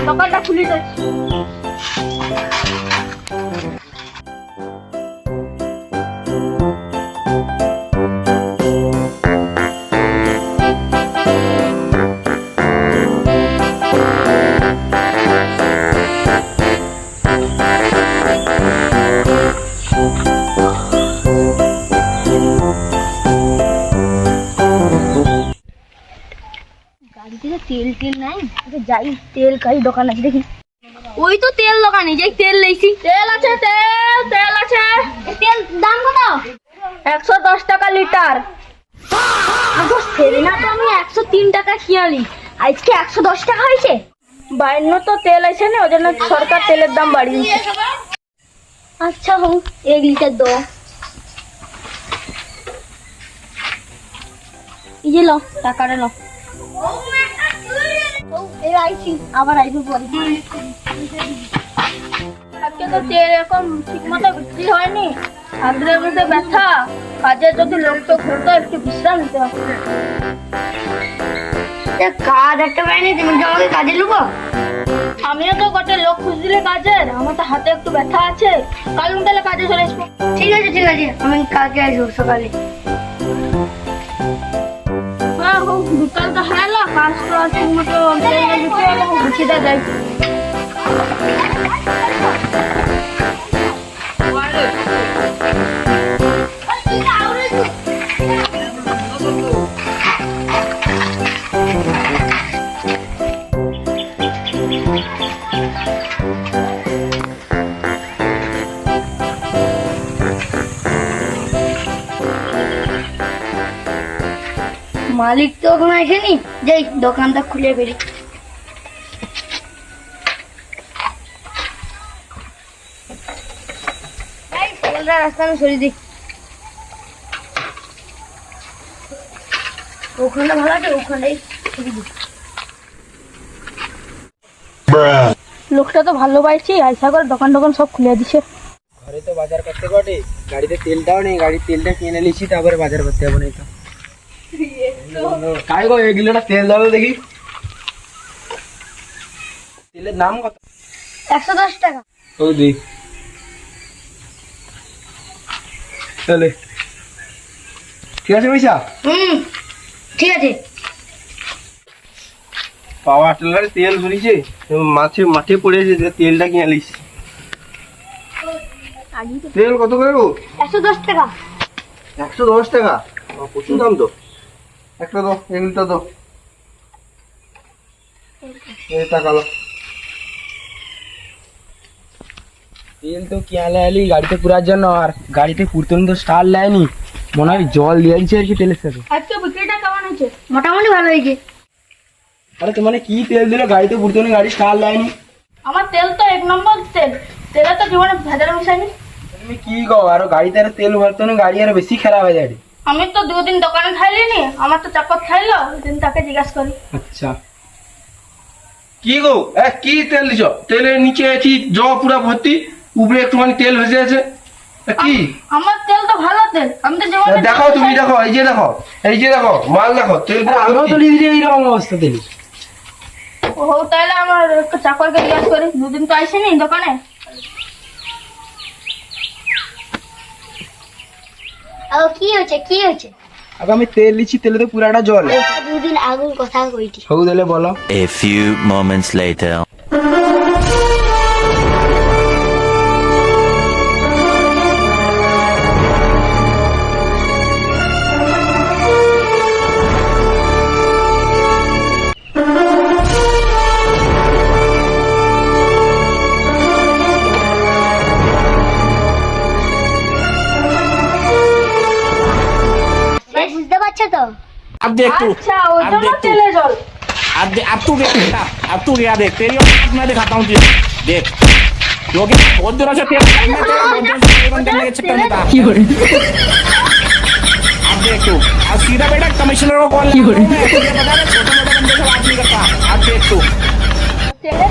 দোকানটা খুলে যাচ্ছে। গাড়িতে তেল তেল নাই, যাই তেল খাই দোকান আছে দেখি। ওই তো তেল দোকানে যাই, তেল লেছি। তেল আছে, তেল তেল আছে। তেল দাম কত? 110 টাকা লিটার। সেদিন তো আমি 103 টাকা কিনলি, আজকে 110 টাকা হয়েছে। 52 তো তেল আছে না, ওই জন্য সরকার তেলের দাম বাড়িয়েছে। আচ্ছা হোক, 1 লিটার দো। এই যে লো, টাকাটা লো। আবার আইবো পরে। আজকে তো তেল এখন ঠিক মতো বিক্রি হয়নি, আন্দ্রের মধ্যে ব্যথা। কাজে যদি লোক তো ঘুরতো, একটু বিশ্রাম নিতে হবে। কাজ একটা পাইনি, তুমি কি আমাকে কাজে লুবো? আমিও তো গোটে লোক খুঁজছিলে কাজের, আমার তো হাতে একটু ব্যথা আছে। কাল তাহলে কাজে চলে আসবো। ঠিক আছে ঠিক আছে, আমি কাজে আসবো সকালে। বিকালটা হলো, কাজ করার ঠিক মতো গুছিয়ে দেয়। মালিক তো এখন আসেনি, যাই দোকানটা খুলে বেরি। রাস্তা আমি সরিয়ে দিই। ওখানটা ভালো আছে, ওখানটাই সরিয়ে দিই। লোকটা তো ভালো পাইছি, আইসা করে দোকান টোকান সব খুলে দিছে। ঘরে তো বাজার করতে পারি, গাড়িতে তেলটাও নেই, গাড়ির তেলটা কিনে নিয়েছি, তারপরে বাজার করতে হবে না। তো কাই গো, 1 লিটার তেল দাও দেখি। তেলের দাম কত? 110 টাকা। ও দি চলে, ঠিক আছে পয়সা? ঠিক আছে। পাওয়ার টিলারে তেল ভরিছে, মাঠে পড়েছে, তেলটা কিনে নিয়েছি। তেল কত করে গো? 110 টাকা। 110 টাকা? প্রচুর দাম তো। একটা দাও, 1 লিটার দাও। এই টাকা লো। তেল তো কিনে আলি গাড়িতে পুরার জন্য, আর গাড়িতে পুরতে তো স্টার লাইনি, মনে হয় জল দিয়ে দিচ্ছে আর কি তেলের সাথে। আজকে বিক্রিটা কেমন হয়েছে? মোটামুটি ভালো হয়েছে। আরে তোমার কি তেল দিলে গাড়িতে পুরতে, গাড়ি স্টার লাইনি? আমার তেল তো 1 নম্বর তেল, তেলে তো জীবনে ভেজাল মিশাইনি। তুমি কি গো, আরো গাড়িতে আর তেল ভরতে না, গাড়ি আরো বেশি খারাপ হয়ে যায়। আমি তো 2 দিন দোকানে খাইলিনি, আমার তো চাকর খাইলো, দিন তাকে জিজ্ঞাসা করি। আচ্ছা কি গো, কি তেল দিছ? তেলের নিচে আছি জ পুরা ভর্তি, উপরে একটুখানি তেল ভেসে আছে, কি? আমার তেল তো ভালো তেল, আমি তো জীবনে দেখো, তুমি দেখো, এই যে দেখো, এই যে দেখো, মাল দেখো, তেল পুরো তো লিখে এইরকম অবস্থা তেল। ও তাহলে আমার একটা চাকরকে জিজ্ঞাসা করি, 2 দিন তো আইসেনি দোকানে। কি হয়েছে কি হয়েছে? আগে আমি তেল লিছি, তেলে তো পুরাটা জল। 2 দিন আগুন কথা কইটি। সব দিলে বলো। A few moments later. বুঝতে পারছো তো? अब देख तू, আচ্ছা ওই अब জন্য देख तू, তেলে জল। अब तू देख बेटा, अब तू यहाँ देख, तेरी औकात मैं दिखाता हूँ तुझे, देख क्योंकि बहुत दिनों से तेरे बंद करने के चक्कर में था। अब देख तू, अब सीधा बेटा कमिश्नर को कॉल लगा, मैं तुझे बता रहा, छोटे मोटे बंदे से बात नहीं करता। अब देख तू, তেলে